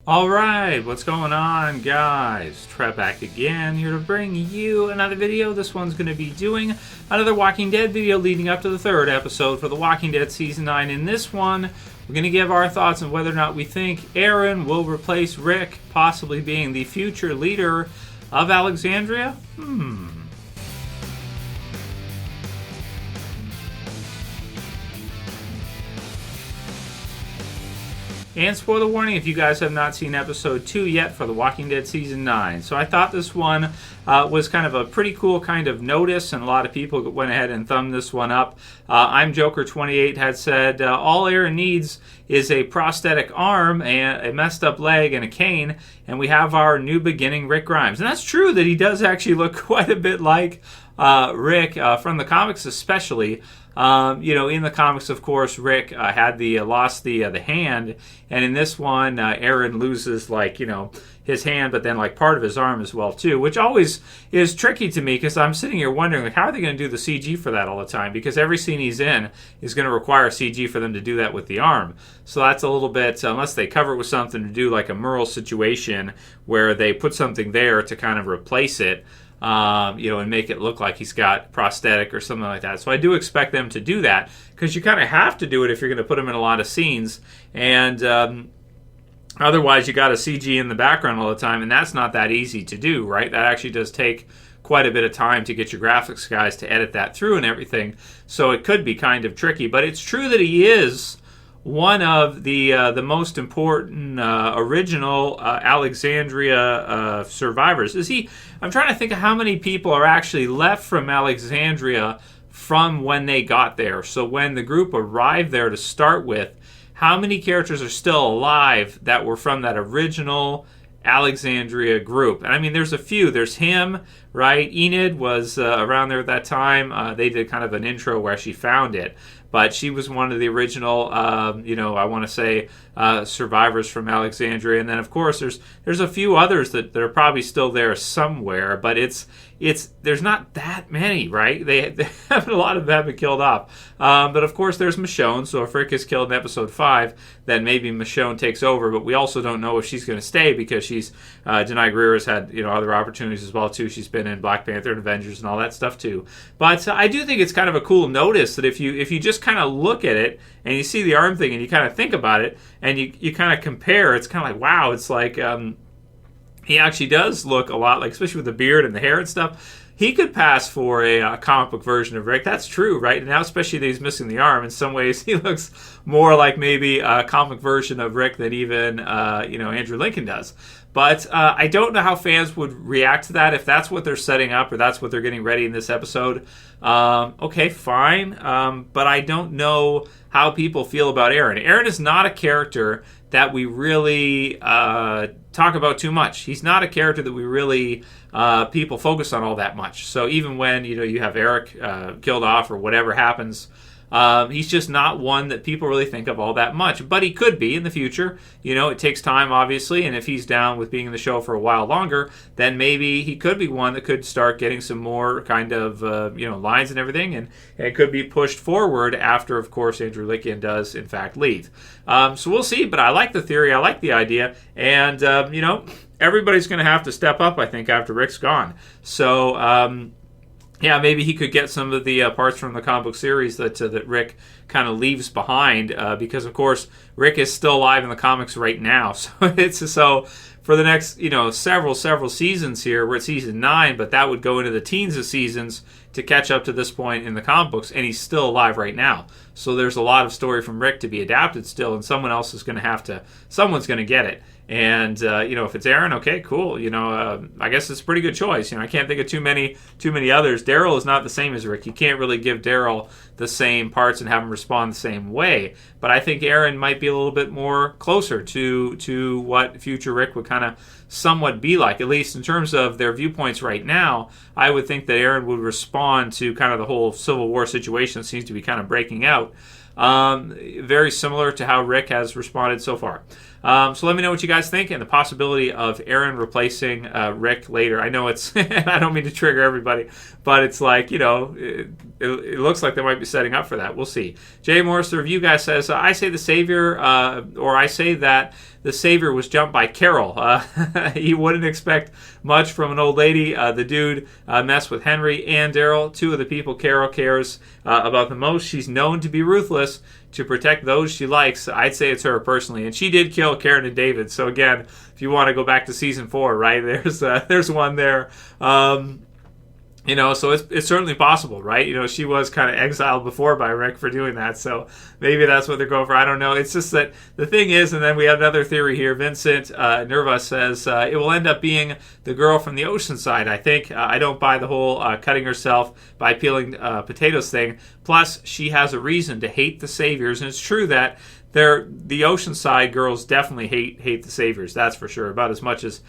Alright, what's going on, guys? Trev back again, here to bring you another video. This one's going to be doing another Walking Dead video leading up to the third episode for The Walking Dead Season 9. In this one, we're going to give our thoughts on whether or not we think Aaron will replace Rick, possibly being the future leader of Alexandria. And spoiler warning if you guys have not seen episode 2 yet for The Walking Dead Season 9. So I thought this one was kind of a pretty cool kind of notice, and a lot of people went ahead and thumbed this one up. I'm Joker28 had said, all Aaron needs is a prosthetic arm, and a messed up leg, and a cane, and we have our new beginning Rick Grimes. And that's true that he does actually look quite a bit like Rick from the comics especially. In the comics, of course, Rick had lost the hand, and in this one, Aaron loses his hand, but then part of his arm as well too, which always is tricky to me because I'm sitting here wondering how are they going to do the CG for that all the time? Because every scene he's in is going to require CG for them to do that with the arm. So that's a little bit, unless they cover it with something to do like a Merle situation where they put something there to kind of replace it. And make it look like he's got prosthetic or something like that. So I do expect them to do that because you kind of have to do it if you're going to put them in a lot of scenes. And otherwise, you got a CG in the background all the time, and that's not that easy to do, right? That actually does take quite a bit of time to get your graphics guys to edit that through and everything. So it could be kind of tricky. But it's true that he is one of the most important original Alexandria survivors. I'm trying to think of how many people are actually left from Alexandria from when they got there. So when the group arrived there to start with, how many characters are still alive that were from that original Alexandria group? And I mean, there's a few. There's him, right? Enid was around there at that time. They did kind of an intro where she found it. But she was one of the original, I want to say, survivors from Alexandria. And then, of course, there's a few others that are probably still there somewhere. But there's not that many, right? They have a lot of them have been killed off. But, of course, there's Michonne. So if Rick is killed in Episode 5, then maybe Michonne takes over. But we also don't know if she's going to stay because Denai Greer has had, other opportunities as well, too. She's been in Black Panther and Avengers and all that stuff, too. But I do think it's kind of a cool notice that if you just kind of look at it and you see the arm thing and you kind of think about it and you kind of compare, it's kind of like, wow, it's like he actually does look a lot like, especially with the beard and the hair and stuff, he could pass for a comic book version of Rick. That's true, right? And now, especially that he's missing the arm, in some ways he looks more like maybe a comic version of Rick than even Andrew Lincoln does. But I don't know how fans would react to that if that's what they're setting up or that's what they're getting ready in this episode. Okay, fine. But I don't know how people feel about Aaron. Aaron is not a character that we really talk about too much. He's not a character that we really people focus on all that much. So even when you have Eric killed off or whatever happens, he's just not one that people really think of all that much. But he could be in the future. It takes time, obviously, and if he's down with being in the show for a while longer, then maybe he could be one that could start getting some more kind of, lines and everything, and it could be pushed forward after, of course, Andrew Lincoln does, in fact, leave. So we'll see, but I like the theory, I like the idea, and, everybody's going to have to step up, I think, after Rick's gone. So, yeah, maybe he could get some of the parts from the comic book series that Rick kind of leaves behind because, of course, Rick is still alive in the comics right now. So for the next, several seasons here, we're at season 9, but that would go into the teens of seasons to catch up to this point in the comic books, and he's still alive right now. So there's a lot of story from Rick to be adapted still, and someone's going to get it. And, if it's Aaron, okay, cool. I guess it's a pretty good choice. I can't think of too many others. Daryl is not the same as Rick. You can't really give Daryl the same parts and have him respond the same way. But I think Aaron might be a little bit more closer to what future Rick would kind of somewhat be like, at least in terms of their viewpoints right now. I would think that Aaron would respond to kind of the whole Civil War situation that seems to be kind of breaking out. Very similar to how Rick has responded so far. So let me know what you guys think and the possibility of Aaron replacing Rick later. I know it's, I don't mean to trigger everybody, but it's like, it looks like they might be setting up for that. We'll see. Jay Morris, the review guy, says, I say the Savior, or I say that the the savior was jumped by Carol. You wouldn't expect much from an old lady. The dude messed with Henry and Daryl, two of the people Carol cares about the most. She's known to be ruthless to protect those she likes. I'd say it's her personally, and she did kill Karen and David. So again, if you want to go back to season 4, right, there's one there. So it's certainly possible, right? She was kind of exiled before by Rick for doing that, so maybe that's what they're going for. I don't know. It's just that the thing is, and then we have another theory here. vincentNerVa says it will end up being the girl from the Oceanside, I think. I don't buy the whole cutting herself by peeling potatoes thing. Plus, she has a reason to hate the saviors, and it's true that the Oceanside girls definitely hate the saviors, that's for sure, about as much as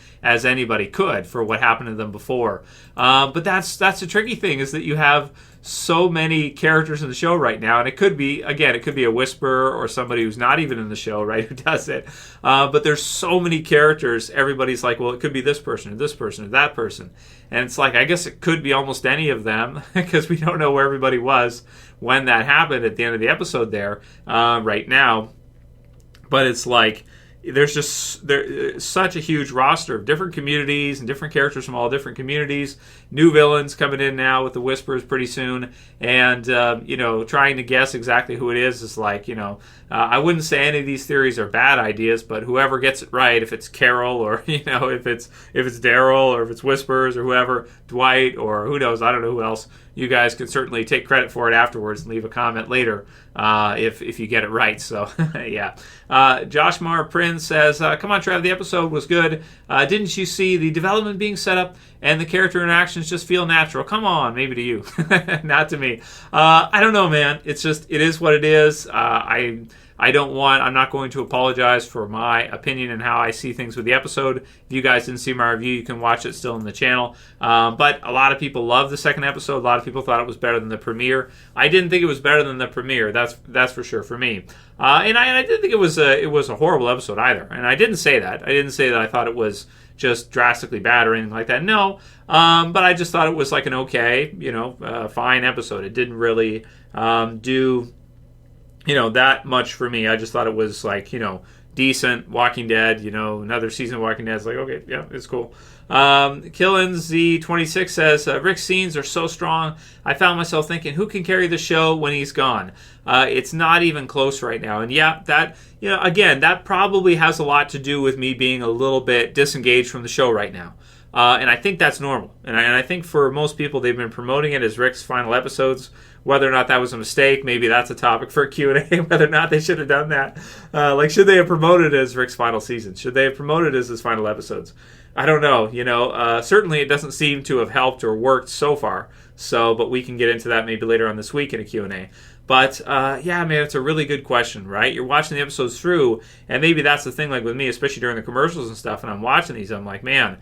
anybody could for what happened to them before. But that's the tricky thing, is that you have so many characters in the show right now, and it could be a whisperer or somebody who's not even in the show, right, who does it. But there's so many characters. Everybody's like, well, it could be this person or this person or that person. And it's like, I guess it could be almost any of them because we don't know where everybody was when that happened at the end of the episode there right now. But it's like, there's such a huge roster of different communities and different characters from all different communities. New villains coming in now with the Whispers pretty soon. And, trying to guess exactly who it is like, I wouldn't say any of these theories are bad ideas, but whoever gets it right, if it's Carol or, if it's Daryl or if it's Whispers or whoever, Dwight or who knows, I don't know who else, you guys can certainly take credit for it afterwards and leave a comment later if you get it right. So, yeah. Josmar Prin says, come on, Trev, the episode was good. Didn't you see the development being set up and the character interactions just feel natural? Come on, maybe to you. Not to me. I don't know, man. It is what it is. I'm not going to apologize for my opinion and how I see things with the episode. If you guys didn't see my review, you can watch it still on the channel. But a lot of people loved the second episode. A lot of people thought it was better than the premiere. I didn't think it was better than the premiere. That's for sure for me. And I didn't think it was a horrible episode either. And I didn't say that. I didn't say that I thought it was just drastically bad or anything like that. No. But I just thought it was like an okay, fine episode. It didn't really do that much for me. I just thought it was like, decent Walking Dead, another season of Walking Dead. It's like, okay, yeah, it's cool. KillenZ26 says, Rick's scenes are so strong, I found myself thinking, who can carry the show when he's gone? It's not even close right now. And yeah, that, again, that probably has a lot to do with me being a little bit disengaged from the show right now. And I think that's normal. And I think for most people, they've been promoting it as Rick's final episodes. Whether or not that was a mistake, maybe that's a topic for a Q&A, whether or not they should have done that. Should they have promoted it as Rick's final season? Should they have promoted it as his final episodes? I don't know. Certainly it doesn't seem to have helped or worked so far. But we can get into that maybe later on this week in a Q&A. But, yeah, man, it's a really good question, right? You're watching the episodes through, and maybe that's the thing, like with me, especially during the commercials and stuff, and I'm watching these, I'm like, man,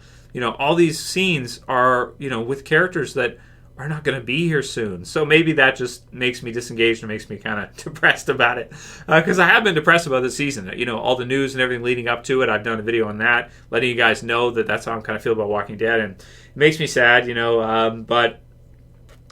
all these scenes are, with characters that are not going to be here soon. So maybe that just makes me disengaged and makes me kind of depressed about it. Because I have been depressed about this season. All the news and everything leading up to it, I've done a video on that, letting you guys know that that's how I'm kind of feel about Walking Dead. And it makes me sad, but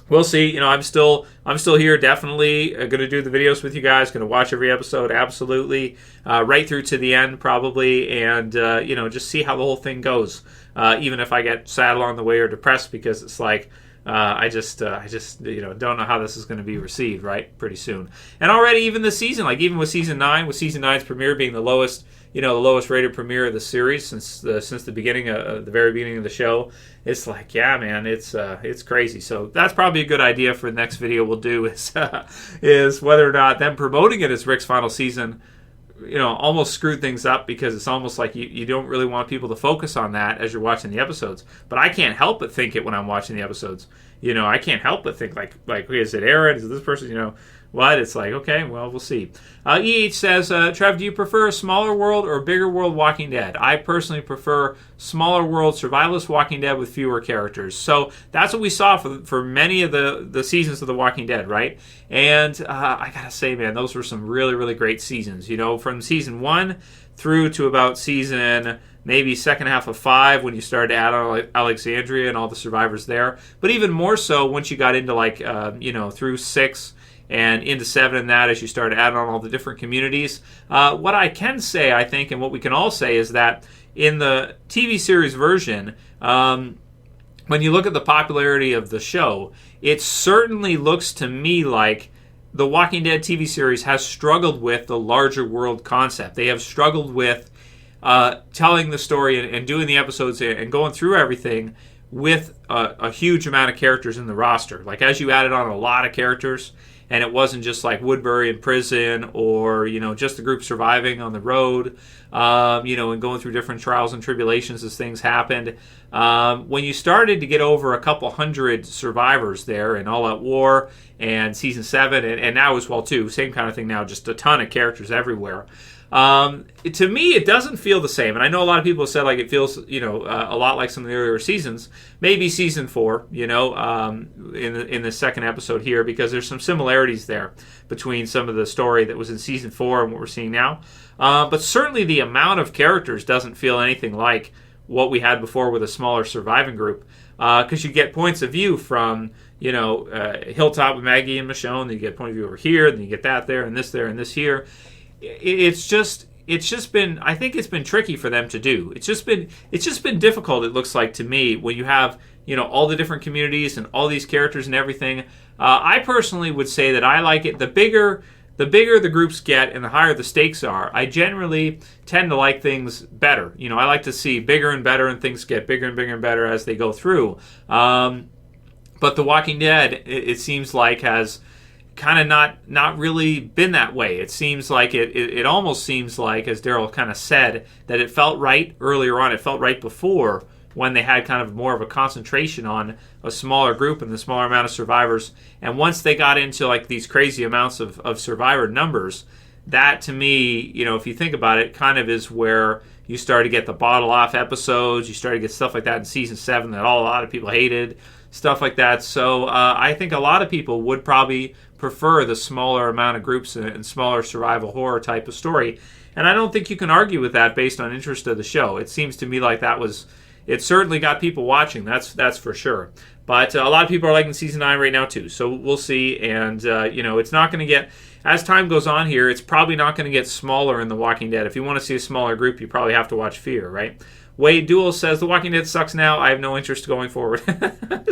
we'll see. I'm still here, definitely going to do the videos with you guys, going to watch every episode, absolutely, right through to the end probably, and, just see how the whole thing goes. Even if I get sad along the way or depressed, because it's like, I just don't know how this is going to be received, right? Pretty soon. And already even this season, like even with season 9's premiere being the lowest rated premiere of the series since the beginning of the very beginning of the show, it's like, yeah, man, it's crazy. So that's probably a good idea for the next video we'll do is whether or not them promoting it as Rick's final season, almost screwed things up, because it's almost like you don't really want people to focus on that as you're watching the episodes. But I can't help but think it when I'm watching the episodes. I can't help but think like is it Aaron? Is it this person? What? It's like, okay, well, we'll see. EH says, Trev, do you prefer a smaller world or a bigger world Walking Dead? I personally prefer smaller world survivalist Walking Dead with fewer characters. So that's what we saw for many of the seasons of The Walking Dead, right? And I gotta say, man, those were some really, really great seasons. From season 1 through to about season maybe second half of 5 when you started to add on Alexandria and all the survivors there. But even more so once you got into through 6 and into 7 and that as you start adding on all the different communities. What I can say, I think, and what we can all say is that in the TV series version, when you look at the popularity of the show, it certainly looks to me like the Walking Dead TV series has struggled with the larger world concept. They have struggled with telling the story and doing the episodes and going through everything with a huge amount of characters in the roster. Like, as you added on a lot of characters, and it wasn't just like Woodbury in prison or, just the group surviving on the road, and going through different trials and tribulations as things happened. When you started to get over a couple hundred survivors there in All Out War and Season 7, and now as well, too, same kind of thing now, just a ton of characters everywhere. To me, it doesn't feel the same, and I know a lot of people have said like it feels, a lot like some of the earlier seasons. Maybe Season 4, in the second episode here, because there's some similarities there between some of the story that was in Season 4 and what we're seeing now. But certainly the amount of characters doesn't feel anything like what we had before with a smaller surviving group, because you get points of view from Hilltop with Maggie and Michonne, then you get point of view over here, then you get that there and this here. It's just been, I think it's been tricky for them to do. It's just been difficult, it looks like to me, when you have all the different communities and all these characters and everything. I personally would say that I like it. The bigger the groups get and the higher the stakes are, I generally tend to like things better. I like to see bigger and better, and things get bigger and bigger and better as they go through. But The Walking Dead, it seems like, has kind of not really been that way. It seems like it almost seems like, as Daryl kind of said, that it felt right earlier on. It felt right before, when they had kind of more of a concentration on a smaller group and the smaller amount of survivors. And once they got into like these crazy amounts of survivor numbers, that to me, if you think about it, kind of is where you start to get the bottle off episodes. You start to get stuff like that in Season 7 that a lot of people hated, stuff like that. So I think a lot of people would probably prefer the smaller amount of groups and smaller survival horror type of story. And I don't think you can argue with that based on interest of the show. It seems to me like it certainly got people watching, that's for sure. But a lot of people are liking Season 9 right now too, so we'll see. And, it's not going to get, as time goes on here, it's probably not going to get smaller in The Walking Dead. If you want to see a smaller group, you probably have to watch Fear, right? Wade Duel says, The Walking Dead sucks now. I have no interest going forward.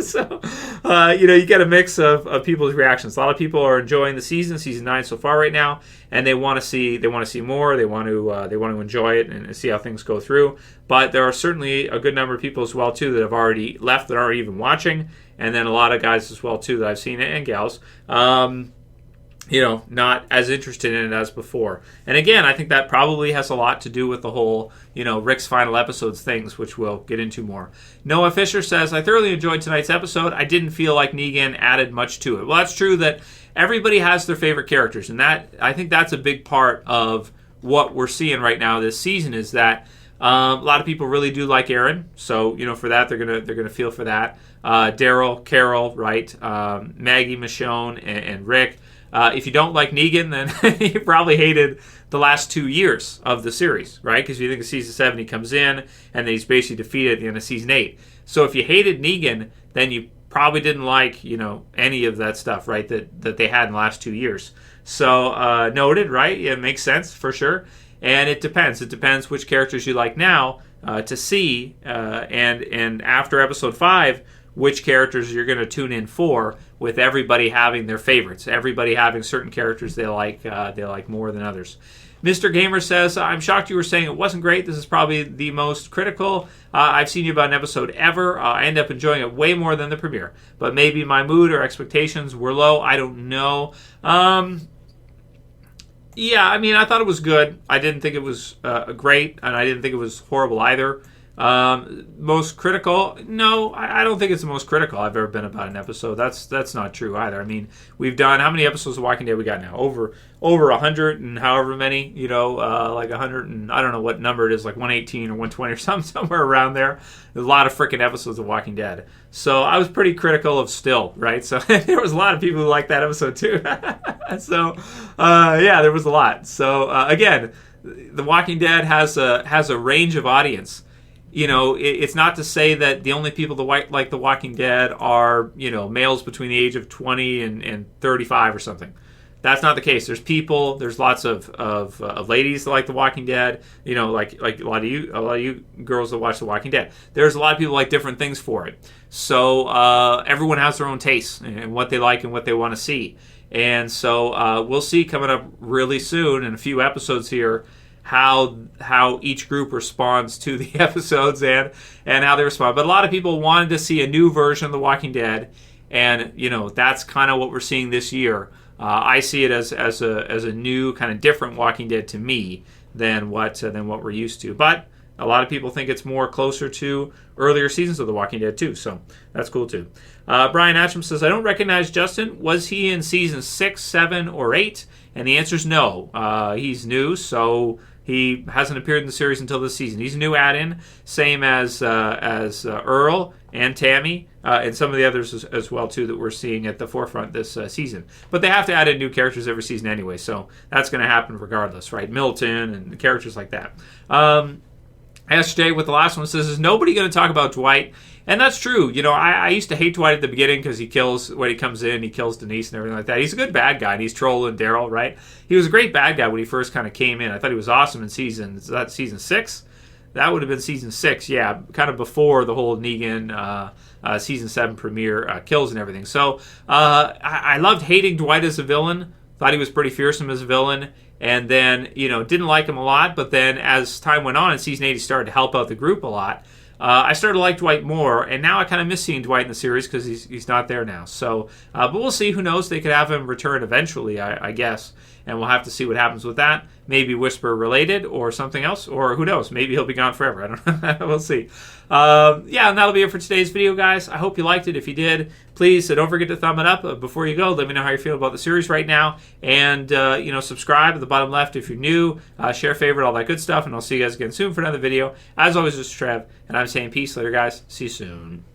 So, you get a mix of people's reactions. A lot of people are enjoying the Season 9 so far right now, and they want to see more. They want to enjoy it and see how things go through. But there are certainly a good number of people as well too that have already left, that aren't even watching, and then a lot of guys as well too that I've seen, and gals. Not as interested in it as before. And again, I think that probably has a lot to do with the whole, Rick's final episodes things, which we'll get into more. Noah Fisher says, I thoroughly enjoyed tonight's episode. I didn't feel like Negan added much to it. Well, that's true that everybody has their favorite characters, and that I think that's a big part of what we're seeing right now this season, is that a lot of people really do like Aaron. So, for that, they're gonna feel for that. Daryl, Carol, right? Maggie, Michonne, and Rick. If you don't like Negan, then you probably hated the last 2 years of the series, right? Because if you think of Season 7, he comes in, and then he's basically defeated at the end of Season 8. So if you hated Negan, then you probably didn't like, any of that stuff, right, that they had in the last 2 years. So noted, right? It makes sense, for sure. And it depends. It depends which characters you like now to see. And after Episode 5, which characters you're going to tune in for, with everybody having their favorites, everybody having certain characters they like more than others. Mr. Gamer says, I'm shocked you were saying it wasn't great. This is probably the most critical I've seen you about an episode ever. I end up enjoying it way more than the premiere, but maybe my mood or expectations were low. I don't know. Yeah, I thought it was good. I didn't think it was great, and I didn't think it was horrible either. Most critical? No, I don't think it's the most critical I've ever been about an episode. That's not true either. We've done, how many episodes of Walking Dead we got now? Over 100 and however many, like 100 and I don't know what number it is, like 118 or 120 or something, somewhere around there. There's a lot of freaking episodes of Walking Dead. So I was pretty critical of still, right? So there was a lot of people who liked that episode too. So yeah, there was a lot. So again, The Walking Dead has a range of audience. It's not to say that the only people that like The Walking Dead are, males between the age of 20 and 35 or something. That's not the case. There's people. There's lots of ladies that like The Walking Dead. Like a lot of you girls that watch The Walking Dead. There's a lot of people like different things for it. So everyone has their own tastes and what they like and what they want to see. And so we'll see coming up really soon in a few episodes here how each group responds to the episodes and how they respond. But a lot of people wanted to see a new version of The Walking Dead, and that's kind of what we're seeing this year. I see it as a new kind of different Walking Dead to me than what we're used to. But a lot of people think it's more closer to earlier seasons of The Walking Dead too, so that's cool too. Brian Atcham says, I don't recognize Justin. Was he in season 6, 7, or 8? And the answer is no. He's new, so he hasn't appeared in the series until this season. He's a new add-in, same as Earl and Tammy, and some of the others as well too that we're seeing at the forefront this season. But they have to add in new characters every season anyway, so that's going to happen regardless, right? Milton and characters like that. SJ with the last one says, is nobody going to talk about Dwight? And that's true. I used to hate Dwight at the beginning because he kills, when he comes in, he kills Denise and everything like that. He's a good bad guy, and he's trolling Daryl, right? He was a great bad guy when he first kind of came in. I thought he was awesome in season 6? That would have been season 6, yeah, kind of before the whole Negan season 7 premiere kills and everything. So I loved hating Dwight as a villain. Thought he was pretty fearsome as a villain. And then, didn't like him a lot. But then as time went on in season 8, he started to help out the group a lot. I started to like Dwight more, and now I kind of miss seeing Dwight in the series because he's not there now. So, but we'll see. Who knows? They could have him return eventually, I guess, and we'll have to see what happens with that. Maybe Whisper related or something else, or who knows? Maybe he'll be gone forever. I don't know. We'll see. Yeah, and that'll be it for today's video, guys. I hope you liked it. If you did, please don't forget to thumb it up. Before you go, let me know how you feel about the series right now, and subscribe at the bottom left if you're new. Share, favorite, all that good stuff, and I'll see you guys again soon for another video. As always, this is Trev, and I'm saying peace later, guys. See you soon.